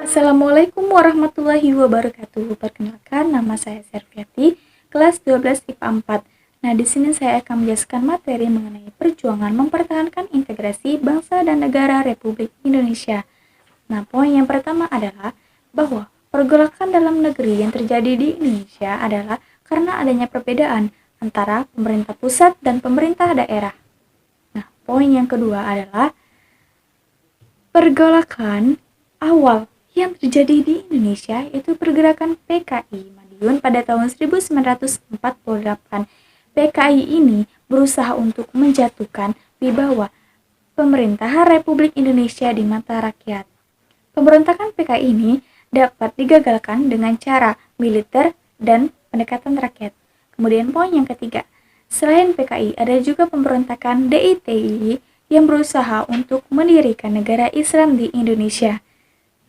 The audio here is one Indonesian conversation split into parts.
Assalamualaikum warahmatullahi wabarakatuh. Perkenalkan, nama saya Serviati, kelas 12 IPA 4. Nah, di sini saya akan menjelaskan materi mengenai perjuangan mempertahankan integrasi bangsa dan negara Republik Indonesia. Nah, poin yang pertama adalah bahwa pergolakan dalam negeri yang terjadi di Indonesia adalah karena adanya perbedaan antara pemerintah pusat dan pemerintah daerah. Nah, poin yang kedua adalah pergolakan awal yang terjadi di Indonesia yaitu pergerakan PKI Madiun pada tahun 1948. PKI ini berusaha untuk menjatuhkan wibawa pemerintahan Republik Indonesia di mata rakyat. Pemberontakan PKI ini dapat digagalkan dengan cara militer dan pendekatan rakyat. Kemudian poin yang ketiga, selain PKI ada juga pemberontakan DITI yang berusaha untuk mendirikan negara Islam di Indonesia.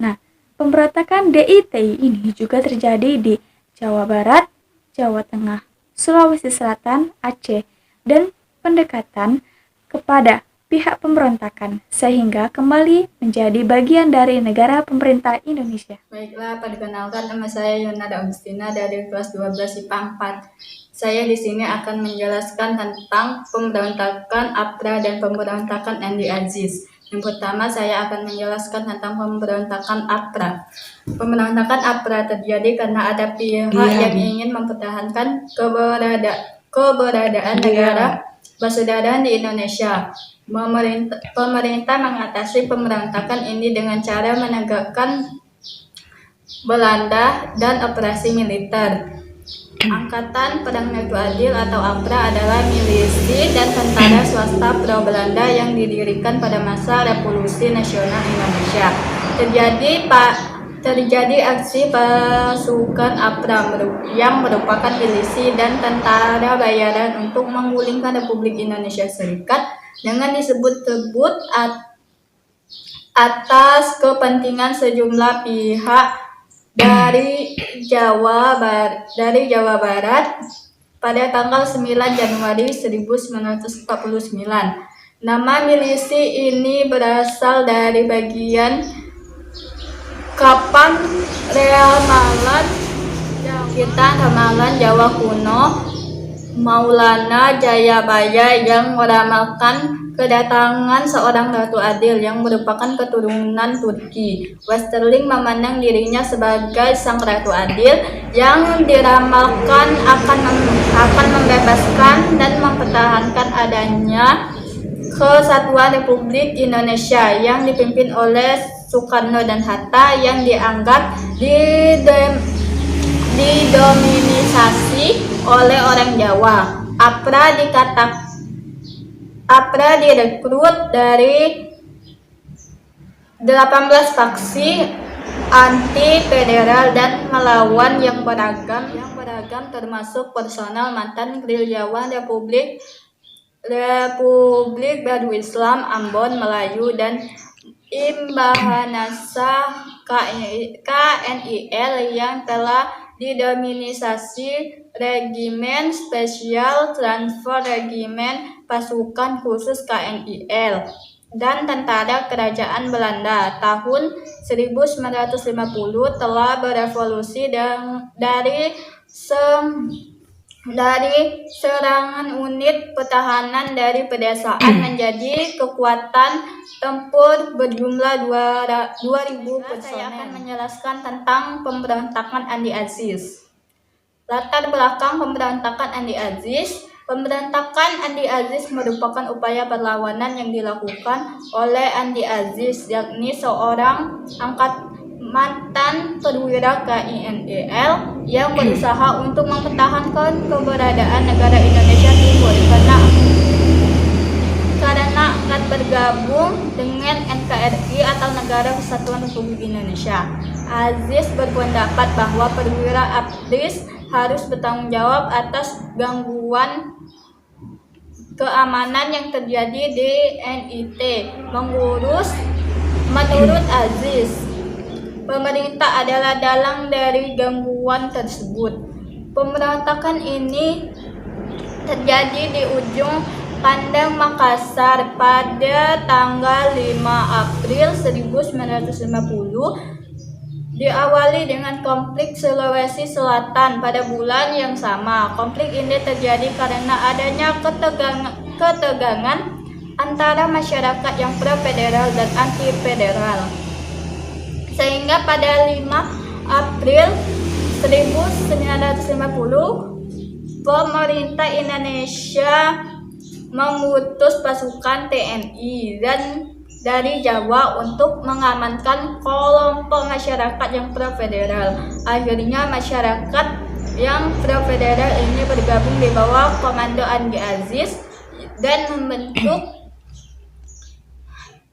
Nah, pemberontakan DITI ini juga terjadi di Jawa Barat, Jawa Tengah, Sulawesi Selatan, Aceh, dan pendekatan kepada pihak pemberontakan sehingga kembali menjadi bagian dari negara pemerintah Indonesia. Baiklah, perkenalkan nama saya Yonada Agustina dari kelas 12 IPA 4. Saya di sini akan menjelaskan tentang pemberontakan APRA dan pemberontakan Andi Aziz. Yang pertama, saya akan menjelaskan tentang pemberontakan APRA. Pemberontakan APRA terjadi karena ada pihak yang ingin mempertahankan keberadaan negara persaudaraan di Indonesia. Pemerintah mengatasi pemberontakan ini dengan cara menegakkan Belanda dan operasi militer. Angkatan Perang Ratu Adil atau APRA adalah milisi dan tentara swasta pro-Belanda yang didirikan pada masa Revolusi Nasional Indonesia. Terjadi aksi pasukan APRA yang merupakan milisi dan tentara bayaran untuk menggulingkan Republik Indonesia Serikat dengan disebut-sebut atas kepentingan sejumlah pihak dari Jawa Barat pada tanggal 9 Januari 1949. Nama milisi ini berasal dari bagian Kapan Ramalan Jawa kuno Maulana Jayabaya yang meramalkan kedatangan seorang Ratu Adil yang merupakan keturunan Turki. Westerling memandang dirinya sebagai sang Ratu Adil yang diramalkan akan membebaskan dan mempertahankan adanya kesatuan Republik Indonesia yang dipimpin oleh Soekarno dan Hatta yang dianggap didominisasi oleh orang Jawa. APRA direkrut dari 18 faksi anti-federal dan melawan yang beragam termasuk personal mantan gerilyawan Republik Baru Islam Ambon Melayu dan Imbahanasa KNIL yang telah didominisasi Regimen Spesial Transfer Regimen Pasukan Khusus KNIL dan Tentara Kerajaan Belanda tahun 1950 telah berevolusi dari serangan unit pertahanan dari pedesaan menjadi kekuatan tempur berjumlah 2.000 personel. Saya akan menjelaskan tentang pemberontakan Andi Aziz. Latar belakang pemberontakan Andi Aziz. Pemberontakan Andi Aziz merupakan upaya perlawanan yang dilakukan oleh Andi Aziz, yakni seorang mantan perwira KNIL yang berusaha untuk mempertahankan keberadaan negara Indonesia Timur karena akan bergabung dengan NKRI atau Negara Kesatuan Republik Indonesia. Aziz berpendapat bahwa perwira Aziz harus bertanggung jawab atas gangguan keamanan yang terjadi di NIT. Menurut Aziz, pemerintah adalah dalang dari gangguan tersebut. Pemberontakan ini terjadi di ujung Pandang Makassar pada tanggal 5 April 1950 Diawali dengan konflik Sulawesi Selatan pada bulan yang sama. Konflik ini terjadi karena adanya ketegangan antara masyarakat yang pro-federal dan anti-federal. Sehingga pada 5 April 1950, pemerintah Indonesia mengutus pasukan TNI dari Jawa untuk mengamankan kelompok masyarakat yang pro-federal. Akhirnya masyarakat yang pro-federal ini bergabung di bawah Komando Andi Aziz dan membentuk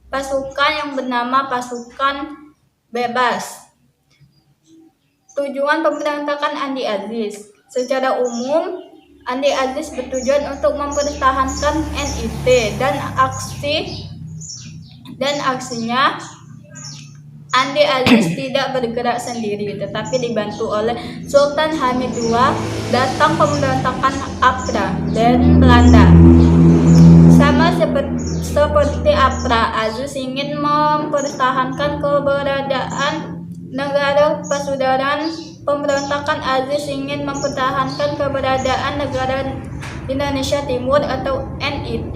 pasukan yang bernama Pasukan Bebas. Tujuan pemberontakan Andi Aziz. Secara umum, Andi Aziz bertujuan untuk mempertahankan NIT dan aksinya Andi Aziz tidak bergerak sendiri, tetapi dibantu oleh Sultan Hamid II. Datang pemberontakan APRA dan Belanda. Sama seperti APRA, Aziz ingin mempertahankan keberadaan negara Persaudaraan. Pemberontakan Aziz ingin mempertahankan keberadaan negara Indonesia Timur atau NIT.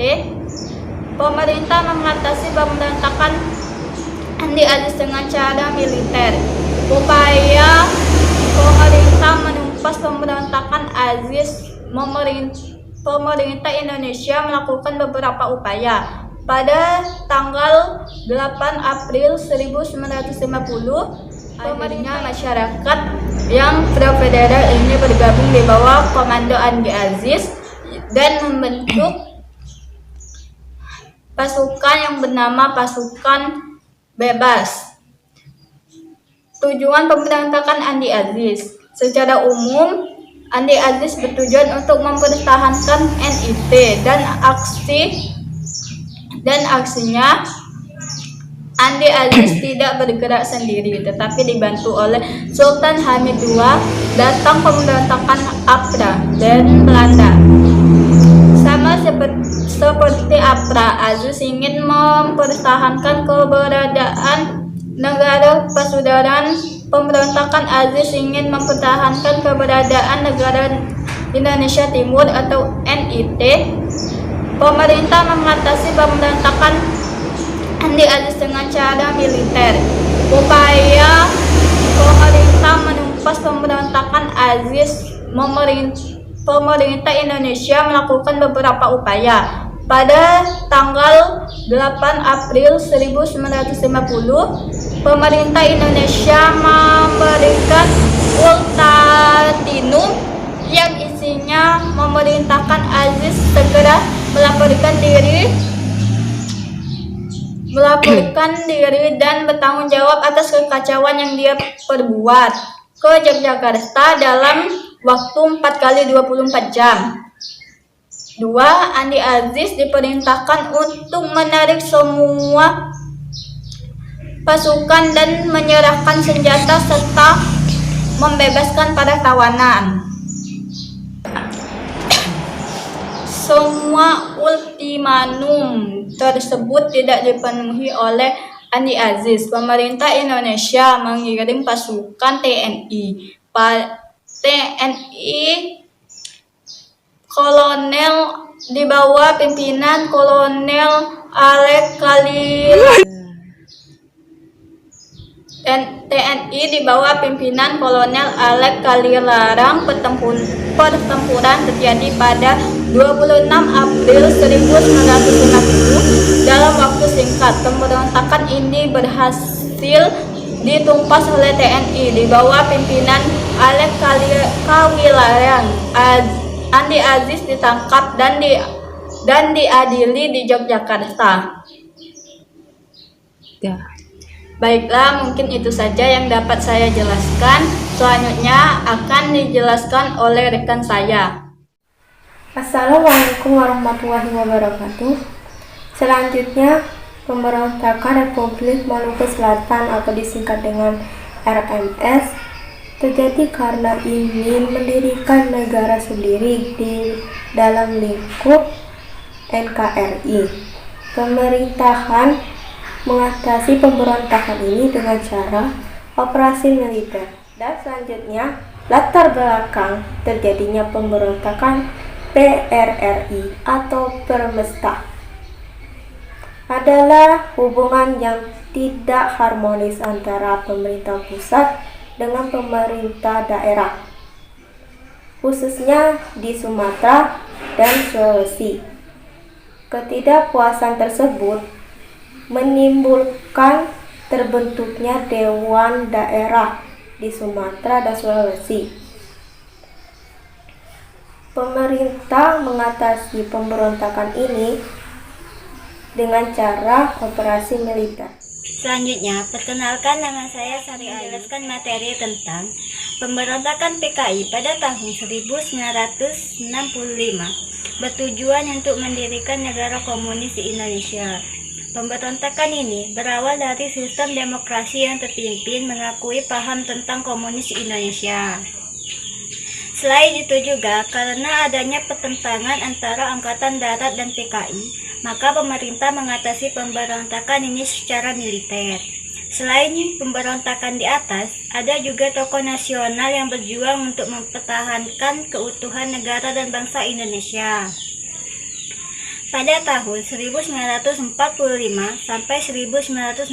Pemerintah mengatasi pemberontakan Andi Aziz dengan cara militer. Upaya pemerintah menumpas pemberontakan Aziz. Pemerintah Indonesia melakukan beberapa upaya. Pada tanggal 8 April 1950, pemerintah masyarakat yang pro-federal ini bergabung di bawah Komando Andi Aziz dan membentuk pasukan yang bernama Pasukan Bebas. Tujuan pemberontakan Andi Aziz. Secara umum, Andi Aziz bertujuan untuk mempertahankan NIT dan aksinya Andi Aziz tidak bergerak sendiri, tetapi dibantu oleh Sultan Hamid II. Datang pemberontakan APRA dan Belanda. Sama seperti APRA, Aziz ingin mempertahankan keberadaan negara Persaudaraan. Pemberontakan Aziz ingin mempertahankan keberadaan negara Indonesia Timur atau NIT. Pemerintah mengatasi pemberontakan Andi Aziz dengan cara militer. Upaya pemerintah menumpas pemberontakan Aziz. Pemerintah Indonesia melakukan beberapa upaya. Pada tanggal 8 April 1950, pemerintah Indonesia memberikan ultimatum yang isinya memerintahkan Aziz segera melaporkan diri dan bertanggung jawab atas kekacauan yang dia perbuat ke Yogyakarta dalam waktu 4x24 jam. 2. Andi Aziz diperintahkan untuk menarik semua pasukan dan menyerahkan senjata serta membebaskan para tawanan. Semua ultimatum tersebut tidak dipenuhi oleh Andi Aziz. Pemerintah Indonesia mengirim pasukan TNI kolonel di bawah pimpinan Kolonel Alek Khalil. TNI di bawah pimpinan Kolonel Alek Kalilarang. Pertempuran terjadi pada 26 April 1950. Dalam waktu singkat, pemberontakan ini berhasil ditumpas oleh TNI di bawah pimpinan Alek Kalilarang. Andi Aziz ditangkap dan diadili di Yogyakarta. Ya. Baiklah, mungkin itu saja yang dapat saya jelaskan. Selanjutnya akan dijelaskan oleh rekan saya. Assalamualaikum warahmatullahi wabarakatuh. Selanjutnya, pemberontakan Republik Maluku Selatan atau disingkat dengan RMS terjadi karena ingin mendirikan negara sendiri di dalam lingkup NKRI. Pemerintahan mengatasi pemberontakan ini dengan cara operasi militer. Dan selanjutnya, latar belakang terjadinya pemberontakan PRRI atau Permesta adalah hubungan yang tidak harmonis antara pemerintah pusat dengan pemerintah daerah, khususnya di Sumatera dan Sulawesi. Ketidakpuasan tersebut menimbulkan terbentuknya Dewan Daerah di Sumatera dan Sulawesi. Pemerintah mengatasi pemberontakan ini dengan cara operasi militer. Selanjutnya, perkenalkan, nama saya Sari menjelaskan materi tentang pemberontakan PKI pada tahun 1965 bertujuan untuk mendirikan negara komunis di Indonesia. Pemberontakan ini berawal dari sistem demokrasi yang terpimpin mengakui paham tentang komunis di Indonesia. Selain itu juga, karena adanya pertentangan antara Angkatan Darat dan PKI, maka pemerintah mengatasi pemberontakan ini secara militer. Selain pemberontakan di atas, ada juga tokoh nasional yang berjuang untuk mempertahankan keutuhan negara dan bangsa Indonesia. Pada tahun 1945 sampai 1965,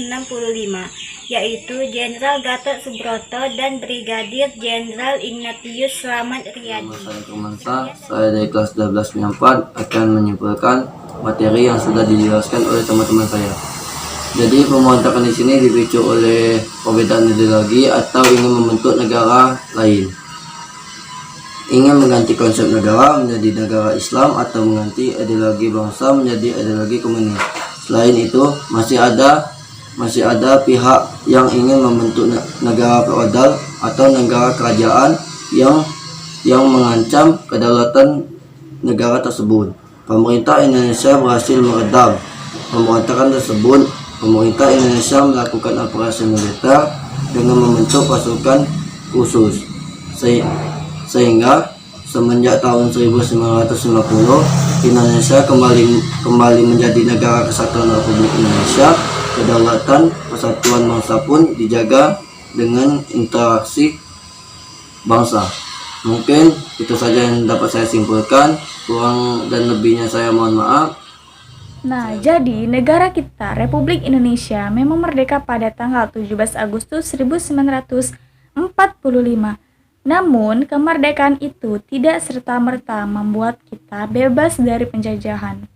yaitu Jenderal Gatot Subroto dan Brigadir Jenderal Ignatius Slamet Riyadi. Saya dari kelas 12 akan menyimpulkan materi yang sudah dijelaskan oleh teman-teman saya. Jadi pemberontakan di sini dipicu oleh perbedaan ideologi atau ingin membentuk negara lain. Ingin mengganti konsep negara menjadi negara Islam atau mengganti ideologi bangsa menjadi ideologi komunis. Selain itu, masih ada pihak yang ingin membentuk negara feodal atau negara kerajaan yang mengancam kedaulatan negara tersebut. Pemerintah Indonesia berhasil meredam pemberontakan tersebut. Pemerintah Indonesia melakukan operasi militer dengan membentuk pasukan khusus. Sehingga semenjak tahun 1950 Indonesia kembali menjadi negara kesatuan Republik Indonesia. Kedaulatan persatuan bangsa pun dijaga dengan interaksi bangsa. Mungkin itu saja yang dapat saya simpulkan. Kurang dan lebihnya saya mohon maaf. Nah, jadi negara kita, Republik Indonesia, memang merdeka pada tanggal 17 Agustus 1945. Namun, kemerdekaan itu tidak serta-merta membuat kita bebas dari penjajahan.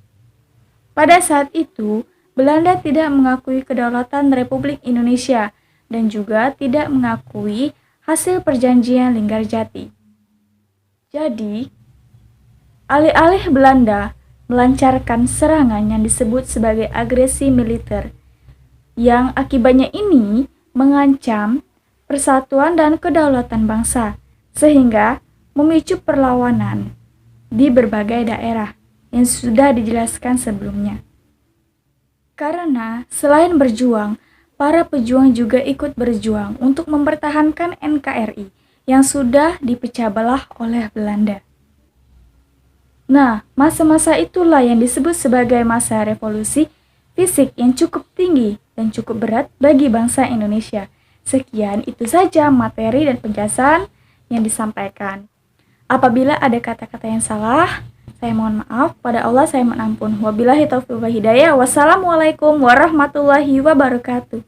Pada saat itu, Belanda tidak mengakui kedaulatan Republik Indonesia dan juga tidak mengakui hasil perjanjian Linggarjati. Jadi, alih-alih Belanda melancarkan serangan yang disebut sebagai agresi militer, yang akibatnya ini mengancam persatuan dan kedaulatan bangsa, sehingga memicu perlawanan di berbagai daerah yang sudah dijelaskan sebelumnya. Karena selain berjuang, para pejuang juga ikut berjuang untuk mempertahankan NKRI yang sudah dipecah belah oleh Belanda. Nah, masa-masa itulah yang disebut sebagai masa revolusi fisik yang cukup tinggi dan cukup berat bagi bangsa Indonesia. Sekian, itu saja materi dan penjelasan yang disampaikan. Apabila ada kata-kata yang salah, saya mohon maaf. Pada Allah saya mohon ampun. Wabillahi taufiq wal hidayah. Wassalamualaikum warahmatullahi wabarakatuh.